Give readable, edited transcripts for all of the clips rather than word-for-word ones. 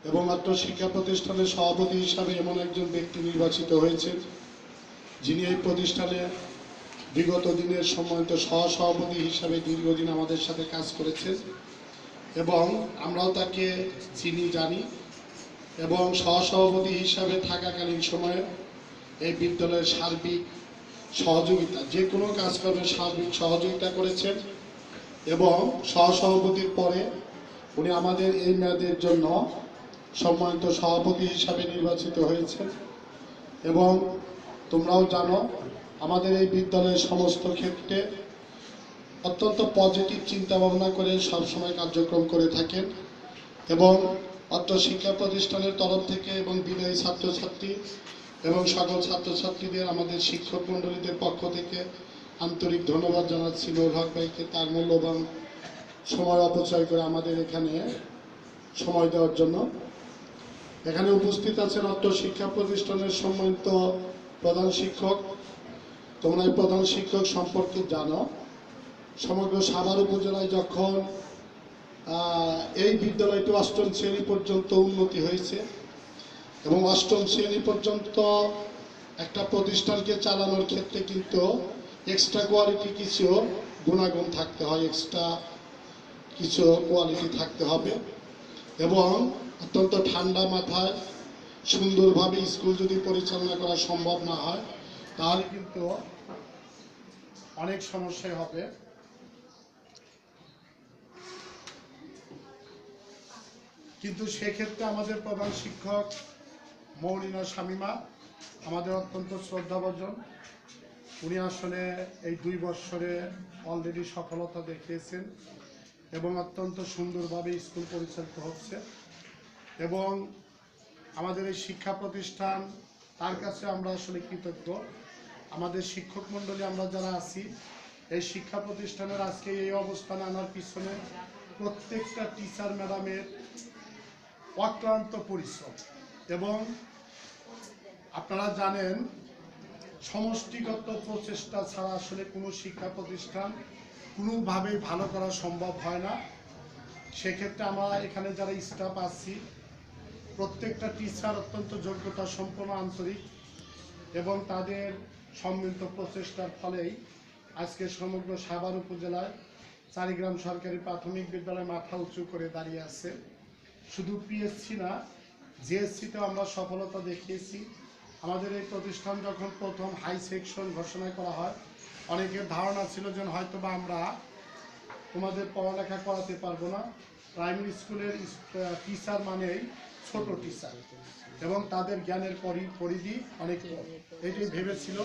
এবং মাত্র শিক্ষা প্রতিষ্ঠানের সভাপতি হিসাবে এমন একজন ব্যক্তি নির্বাচিত হয়েছে যিনি এই প্রতিষ্ঠানে বিগত দিনের সম্মানিত সহসভাপতি হিসাবে দীর্ঘদিন আমাদের সাথে কাজ করেছেন এবং আমরাও তাকে চিনি জানি এবং সহসভাপতি হিসাবে থাকাকালীন সময়ে এই বিদ্যালয়ের সার্বিক সহযোগিতা যে কোনো কাজকর্মে সার্বিক সহযোগিতা করেছেন এবং সহসভাপতির পরে উনি আমাদের এই মেয়াদের জন্য সম্মানিত সভাপতি হিসাবে নির্বাচিত হয়েছেন এবং তোমরাও জানো আমাদের এই বিদ্যালয়ের সমস্ত ক্ষেত্রে অত্যন্ত পজিটিভ চিন্তা ভাবনা করে সবসময় কার্যক্রম করে থাকেন এবং অত্র শিক্ষা প্রতিষ্ঠানের তরফ থেকে এবং বিদায়ী ছাত্রছাত্রী এবং সকল ছাত্রছাত্রীদের আমাদের শিক্ষক মণ্ডলীদের পক্ষ থেকে আন্তরিক ধন্যবাদ জানাচ্ছি নূর হক ভাইকে তার মূল্যবান সময় অপচয় করে আমাদের এখানে সময় দেওয়ার জন্য। এখানে উপস্থিত আছেন অত্র শিক্ষা প্রতিষ্ঠানের সম্মানিত প্রধান শিক্ষক। তোমরা এই প্রধান শিক্ষক সম্পর্কে জানো। সমগ্র সাভার উপজেলায় যখন এই বিদ্যালয়টি অষ্টম শ্রেণী পর্যন্ত উন্নতি হয়েছে এবং অষ্টম শ্রেণী পর্যন্ত একটা প্রতিষ্ঠানকে চালানোর ক্ষেত্রে কিন্তু এক্সট্রা কোয়ালিটি কিছু গুণাগুণ থাকতে হয়, এক্সট্রা কিছু কোয়ালিটি থাকতে হবে এবং অত্যন্ত ঠান্ডা মাথায় সুন্দরভাবে স্কুল যদি পরিচালনা করা সম্ভব না হয় তাহলে কিন্তু অনেক সমস্যাই হবে। কিন্তু সেক্ষেত্রে আমাদের প্রধান শিক্ষক মৌলিনা শামিমা আমাদের অত্যন্ত শ্রদ্ধাভাজন। উনি আসলে এই 2 বছরে অলরেডি সফলতা দেখিয়েছেন এবং অত্যন্ত সুন্দরভাবে স্কুল পরিচালিত হচ্ছে এবং আমাদের এই শিক্ষা প্রতিষ্ঠান তার কাছে আমরা আসলে কৃতজ্ঞ। আমাদের শিক্ষক মণ্ডলী আমরা যারা আছি এই শিক্ষা প্রতিষ্ঠানের আজকে এই অবস্থানে আনার পিছনে প্রত্যেকটা টিচার ম্যাডামের অক্লান্ত পরিশ্রম এবং আপনারা জানেন সমষ্টিগত প্রচেষ্টা ছাড়া আসলে কোনো শিক্ষা প্রতিষ্ঠান কোনোভাবেই ভালো করা সম্ভব হয় না। সেক্ষেত্রে আমরা এখানে যারা স্টাফ আছি প্রত্যেকটা টিচার অত্যন্ত যোগ্যতা সম্পন্ন, আন্তরিক এবং তাদের সম্মিলিত প্রচেষ্টার ফলেই আজকে সমগ্র সাভার উপজেলায় চারিগ্রাম সরকারি প্রাথমিক বিদ্যালয় মাথা উঁচু করে দাঁড়িয়ে আছে। শুধু পিএসসি না, জিএসসিতেও আমরা সফলতা দেখিয়েছি। আমাদের এই প্রতিষ্ঠান যখন প্রথম হাই সেকশন ঘোষণা করা হয় অনেকের ধারণা ছিল যে হয়তোবা আমরা তোমাদের পড়ালেখা করাতে পারবো না, প্রাইমারি স্কুলের টিচার মানেই ছোট টিচার এবং তাদের জ্ঞানের পরিধি অনেক এটাই ভেবেছিল।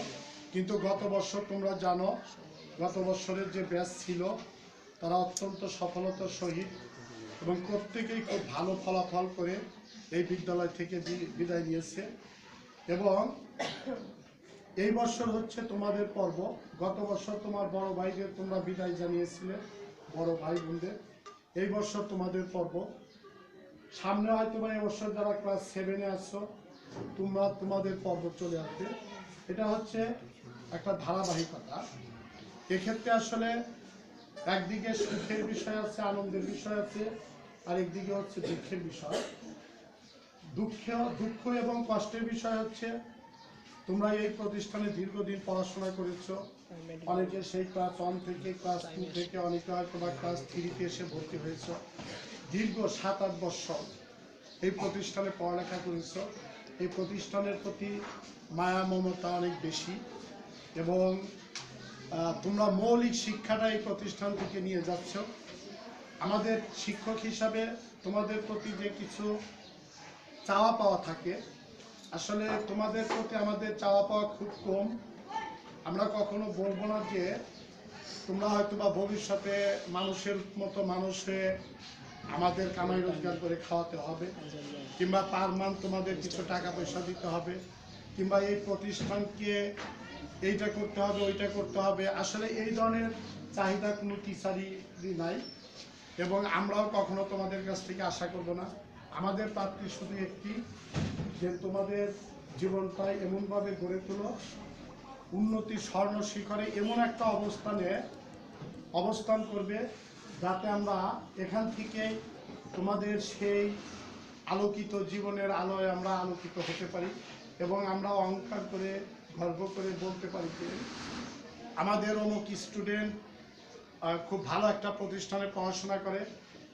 কিন্তু গত বছর তোমরা জানো গত বছরের যে ব্যাচ ছিল তারা অত্যন্ত সফলতার সহিত এবং প্রত্যেকেই খুব ভালো ফলাফল করে এই বিদ্যালয় থেকে বিদায় নিয়েছে এবং এই বছর হচ্ছে তোমাদের পর্ব। গত বছর তোমার বড় ভাইদের তোমরা বিদায় জানিয়েছিলে, বড় ভাই বোনদের। এই বছর তোমাদের পর্ব। সামনে হয়তো বা এবছর যারা ক্লাস 7-এ আসছো তোমরা তোমাদের পর্ব চলে আসবে। এটা হচ্ছে একটা ধারাবাহিকতা। এক্ষেত্রে আসলে একদিকে সুখের বিষয় আছে, আনন্দের বিষয় আছে, আর একদিকে হচ্ছে দুঃখের বিষয়। দুঃখ এবং কষ্টের বিষয় হচ্ছে তোমরা এই প্রতিষ্ঠানে দীর্ঘদিন পড়াশোনা করেছো, অনেকে সেই ক্লাস 1 থেকে ক্লাস 2 থেকে অনেকে হয়তো বা ক্লাস 3-তে এসে ভর্তি হয়েছ। দীর্ঘ 7-8 বছর এই প্রতিষ্ঠানে পড়ালেখা করেছো। এই প্রতিষ্ঠানের প্রতি মায়া মমতা অনেক বেশি এবং তোমরা মৌলিক শিক্ষাটা এই প্রতিষ্ঠান থেকে নিয়ে যাচ্ছ। আমাদের শিক্ষক হিসাবে তোমাদের প্রতি যে কিছু চাওয়া পাওয়া থাকে, আসলে তোমাদের প্রতি আমাদের চাওয়া পাওয়া খুব কম। আমরা কখনো বলবো না যে তোমরা হয়তো বা ভবিষ্যতে মানুষের মতো মানুষ হয়ে আমাদের কামাই রোজগার করে খাওয়াতে হবে কিংবা পার মান্থ তোমাদের কিছু টাকা পয়সা দিতে হবে কিংবা এই প্রতিষ্ঠানকে এইটা করতে হবে ওইটা করতে হবে। আসলে এই ধরনের চাহিদা কোনো টিচারই নাই এবং আমরাও কখনো তোমাদের কাছ থেকে আশা করব না। আমাদের প্রাপ্তি শুধু একটি, যে তোমাদের জীবনটাই এমনভাবে গড়ে তোলো উন্নতির স্বর্ণ শিখরে এমন একটা অবস্থান করবে যাতে আমরা এখান থেকে তোমাদের সেই আলোকিত জীবনের আলোয় আমরা আলোকিত হতে পারি এবং আমরা অহংকার করে গর্ব করে বলতে পারি যে আমাদের অমুক স্টুডেন্ট খুব ভালো একটা প্রতিষ্ঠানে পড়াশোনা করে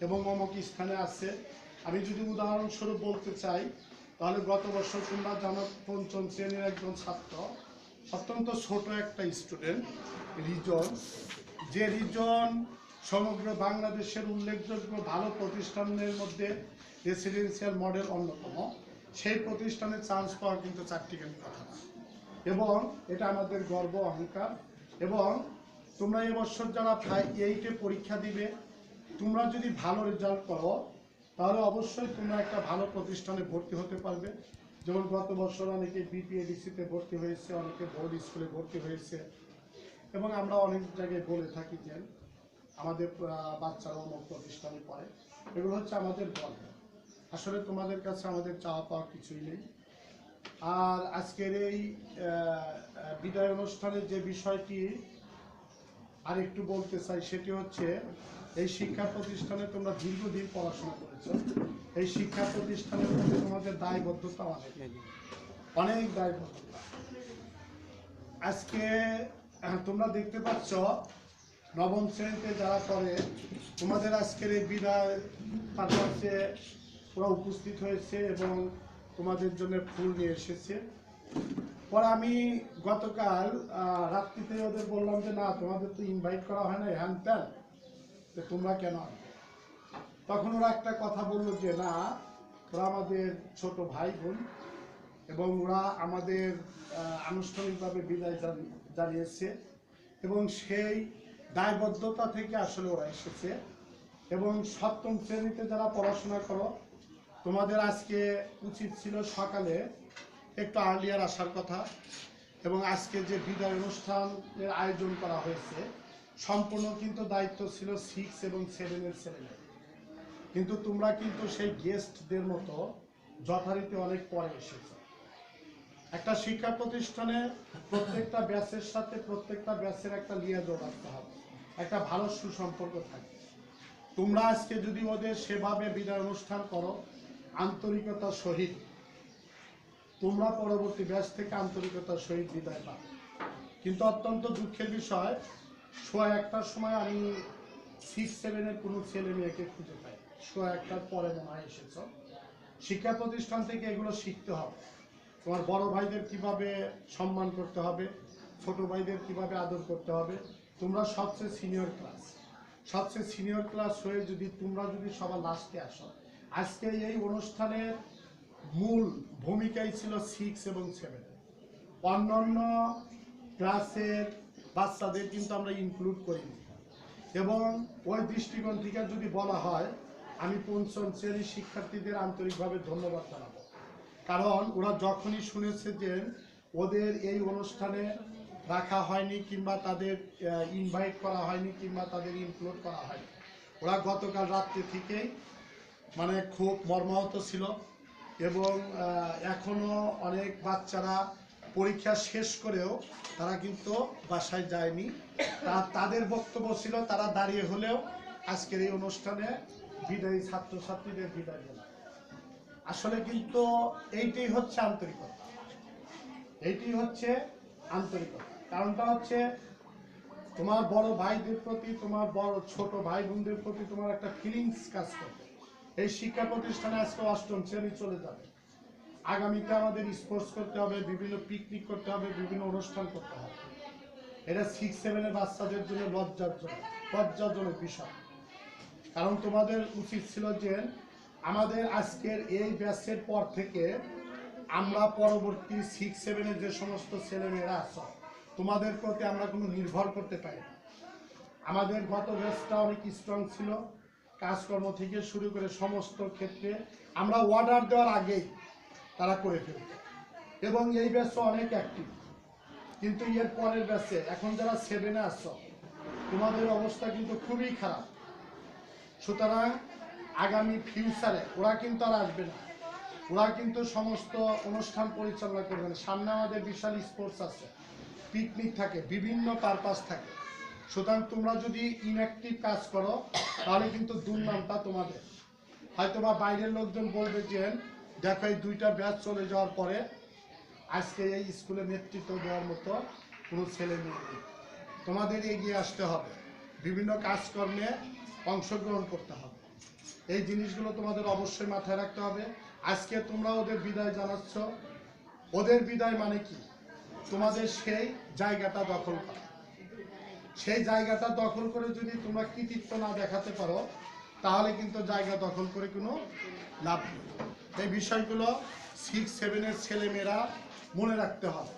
এবং অমুক স্থানে আছে। আমি যদি উদাহরণস্বরূপ বলতে চাই তাহলে গত বছর তোমরা জানো পঞ্চম শ্রেণীর একজন ছাত্র, অত্যন্ত ছোট একটা স্টুডেন্ট রিজন, যে রিজন সমগ্র বাংলাদেশের উল্লেখযোগ্য ভালো প্রতিষ্ঠানের মধ্যে রেসিডেন্সিয়াল মডেল অন্যতম, সেই প্রতিষ্ঠানে চান্স পাওয়া কিন্তু চারটিখানি কথা না, এবং এটা আমাদের গর্ব অহংকার। এবং তোমরা এবছর যারা 8-এ পরীক্ষা দিবে, তোমরা যদি ভালো রেজাল্ট করো তাহলে অবশ্যই তোমরা একটা ভালো প্রতিষ্ঠানে ভর্তি হতে পারবে। যেমন গত বছর অনেকে বিপিএডিসিতে ভর্তি হয়েছে, অনেকে বোর্ড স্কুলে ভর্তি হয়েছে, এবং আমরা অনেক জায়গায় বলে থাকি যে আমাদের বাচ্চারা অনেক প্রতিষ্ঠানে পড়ে। এগুলো হচ্ছে আমাদের গর্ব। আসলে তোমাদের কাছে আমাদের চাওয়া পাওয়া কিছুই নেই। আর আজকের এই বিদায় অনুষ্ঠানের যে বিষয়টি আর একটু বলতে চাই সেটি হচ্ছে, এই শিক্ষা প্রতিষ্ঠানে তোমরা দীর্ঘদিন পড়াশোনা করেছো, এই শিক্ষা প্রতিষ্ঠানের মধ্যে তোমাদের দায়বদ্ধতা অনেক দায়বদ্ধতা। আজকে তোমরা দেখতে পাচ্ছ নবম শ্রেণীতে যারা পড়ে, তোমাদের আজকের এই বিদায় পারপাসে ওরা উপস্থিত হয়েছে এবং তোমাদের জন্য ফুল নিয়ে এসেছে। পরে আমি গতকাল রাত্রিতে ওদের বললাম যে না, তোমাদের তো ইনভাইট করা হয় না হ্যান ত্যান, তো তোমরা কেন আসবে? তখন ওরা একটা কথা বললো যে না, ওরা আমাদের ছোট ভাই বোন এবং ওরা আমাদের আনুষ্ঠানিকভাবে বিদায় জানিয়েছে এবং সেই দায়বদ্ধতা থেকে আসলে ওরা এসেছে। এবং সপ্তম শ্রেণীতে যারা পড়াশোনা করো, তোমাদের আজকে উচিত ছিল সকালে একটু আর্লিয়ার আসার কথা, এবং আজকে যে বিদায় অনুষ্ঠানের আয়োজন করা হয়েছে সম্পূর্ণ কিন্তু দায়িত্ব ছিল 6 এবং 7-এর ছেলেমেয়ে, কিন্তু তোমরা কিন্তু সেই গেস্টদের মতো যথারীতি অনেক পরে এসেছো। একটা শিক্ষা প্রতিষ্ঠানে প্রত্যেকটা ব্যাচের সাথে প্রত্যেকটা ব্যাচের একটা লিয়াজোগ রাখতে হবে, একটা ভালো সুসম্পর্ক থাকে। তোমরা আজকে যদি ওদের সেভাবে বিদায় অনুষ্ঠান করো আন্তরিকতার সহিত, তোমরা পরবর্তী ব্যাচ থেকে আন্তরিকতার সহিত বিদায় পাবে। কিন্তু অত্যন্ত দুঃখের বিষয়, 1:15-র সময় আমি 6-7-এর কোনো ছেলে মেয়েকে খুঁজে পাই। 1:15-র পরে মনে হয় এসেছ। শিক্ষা প্রতিষ্ঠান থেকে এগুলো শিখতে হবে। তোমার বড় ভাইদের কিভাবে সম্মান করতে হবে, ছোট ভাইদের কিভাবে আদর করতে হবে। তোমরা সবচেয়ে সিনিয়র ক্লাস হয়ে যদি তোমরা সবার লাস্টে আসো, আজকে এই অনুষ্ঠানের মূল ভূমিকাই ছিল 6 এবং 7। অন্যান্য ক্লাসের বাচ্চাদের কিন্তু আমরা ইনক্লুড করিনি, এবং ওই দৃষ্টিকোণ থেকে যদি বলা হয়, আমি পঞ্চম শ্রেণীর শিক্ষার্থীদের আন্তরিকভাবে ধন্যবাদ জানাবো। কারণ ওরা যখনই শুনেছে যে ওদের এই অনুষ্ঠানে রাখা হয়নি কিংবা তাদের ইনভাইট করা হয়নি কিংবা তাদের ইনক্লুড করা হয়নি, ওরা গতকাল রাত্রি থেকেই মানে খুব মর্মাহত ছিল। এবং এখনো অনেক বাচ্চারা পরীক্ষা শেষ করেও তারা কিন্তু বাসায় যায়নি। তাদের বক্তব্য ছিল তারা দাঁড়িয়ে হলেও আজকের এই অনুষ্ঠানে বিদায়ী ছাত্রছাত্রীদের বিদায় দেন। আসলে কিন্তু এইটাই হচ্ছে আন্তরিকতা। কারণটা হচ্ছে তোমার বড় ভাইদের প্রতি, তোমার বড় ছোট ভাই বোনদের প্রতি তোমার একটা ফিলিংস কাজ করবে। এই শিক্ষা প্রতিষ্ঠানে আজকে 8ম শ্রেণী চলে যাবে, আগামীতে আমাদের স্পোর্টস করতে হবে, বিভিন্ন পিকনিক করতে হবে, বিভিন্ন অনুষ্ঠান করতে হবে। এটা 6-7-এর বাচ্চাদের জন্য লজ্জাজনক বিষয়। কারণ তোমাদের উচিত ছিল যে আমাদের আজকের এই ব্যাচের পর থেকে আমরা পরবর্তী 6-7-এর যে সমস্ত ছেলেমেয়েরা আছে তোমাদের প্রতি আমরা কোনো নির্ভর করতে পারি না। আমাদের গত ব্যাচটা অনেক স্ট্রং ছিল, কাজকর্ম থেকে শুরু করে সমস্ত ক্ষেত্রে আমরা অর্ডার দেওয়ার আগেই তারা করে ফেলত, এবং এই ব্যাচও অনেক অ্যাক্টিভ। কিন্তু এর পরের ব্যাচে এখন যারা 7-এ আসছো, তোমাদের অবস্থা কিন্তু খুবই খারাপ। সুতরাং আগামী ফিউচারে ওরা কিন্তু আর আসবে না, ওরা কিন্তু সমস্ত অনুষ্ঠান পরিচালনা করবে না। সামনে আমাদের বিশাল স্পোর্টস আছে, পিকনিক থাকে, বিভিন্ন পারপাস থাকে। সুতরাং তোমরা যদি ইনঅ্যাক্টিভ কাজ করো তাহলে কিন্তু দুর্নামটা তোমাদের। হয়তোবা বাইরের লোকজন বলবে যে দেখো এই দুইটা ব্যাচ চলে যাওয়ার পরে আজকে এই স্কুলে নেতৃত্ব দেওয়ার মতো কোনো ছেলে মেয়ে নেই। তোমাদের এগিয়ে আসতে হবে, বিভিন্ন কাজকর্মে অংশগ্রহণ করতে হবে। এই জিনিসগুলো তোমাদের অবশ্যই মাথায় রাখতে হবে। আজকে তোমরা ওদের বিদায় জানাচ্ছ, ওদের বিদায় মানে কি? তোমাদের সেই জায়গাটা দখল করা। সেই জায়গাটা দখল করে যদি তোমরা কৃতিত্ব না দেখাতে পারো তাহলে কিন্তু জায়গা দখল করে কোনো লাভ নেই। এই বিষয়গুলো 6-7-এর ছেলেমেয়েরা মনে রাখতে হবে।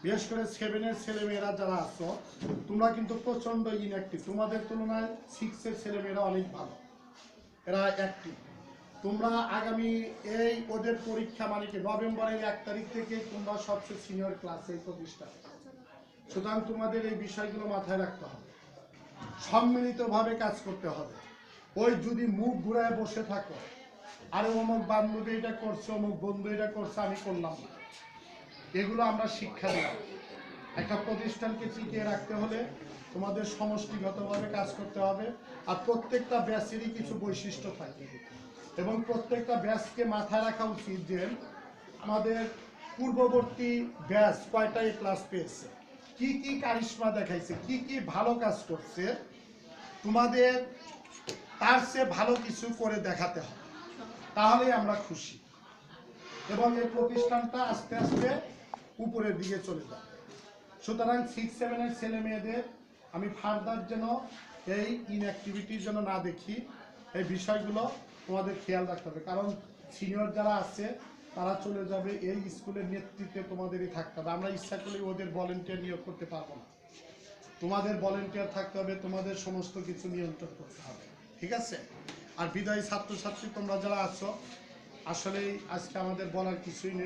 বিশেষ করে 7-এর ছেলেমেয়েরা যারা আছো তোমরা কিন্তু প্রচণ্ড ইনঅ্যাক্টিভ। তোমাদের তুলনায় 6-এর ছেলেমেয়েরা অনেক ভালো, এরা অ্যাক্টিভ। তোমরা আগামী এই ওদের পরীক্ষা মানে কি নভেম্বরের 1 তারিখ থেকে তোমরা সবচেয়ে সিনিয়র ক্লাসে এই প্রতিষ্ঠানে। সুতরাং তোমাদের এই বিষয়গুলো মাথায় রাখতে হবে, সম্মিলিতভাবে কাজ করতে হবে। ওই যদি মুখ ঘুরায় বসে থাকো, আরে অমুক বান্ধবী এটা করছে, অমুক বন্ধু এটা করছে, আমি করলাম না, এগুলো আমরা শিক্ষা দিলাম। একটা প্রতিষ্ঠানকে টিকিয়ে রাখতে হলে তোমাদের সমষ্টিগতভাবে কাজ করতে হবে। আর প্রত্যেকটা ব্যাচেরই কিছু বৈশিষ্ট্য থাকে এবং প্রত্যেকটা ব্যাচকে মাথায় রাখা উচিত যে আমাদের পূর্ববর্তী ব্যাচ কয়টা এ ক্লাস পেয়েছে, কি কি কারিশমা দেখাইছে, কি কি ভালো কাজ করছে, তোমাদের তার চেয়ে ভালো কিছু করে দেখাতে হবে, তাহলেই আমরা খুশি এবং এই প্রতিষ্ঠানটা আস্তে আস্তে উপরের দিকে চলে যাবে। সুতরাং 6-7-এর ছেলে মেয়েদের আমি ফার্দার যেন এই ইনঅ্যাক্টিভিটির জন্য না দেখি, এই বিষয়গুলো তোমাদের খেয়াল রাখতে হবে। কারণ সিনিয়র যারা আছে তারা চলে যাবে, এই স্কুলের নেতৃত্বে তোমাদেরই থাকতে হবে। আমরা ইচ্ছা করলে ওদের ভলেন্টিয়ার নিয়োগ করতে পারবো না, তোমাদের ভলেন্টিয়ার থাকতে হবে, তোমাদের সমস্ত কিছু নিয়ন্ত্রণ করতে হবে, ঠিক আছে? আর বিদায়ী ছাত্রছাত্রী তোমরা যারা আছো, আসলেই আজকে আমাদের বলার কিছুই নেই।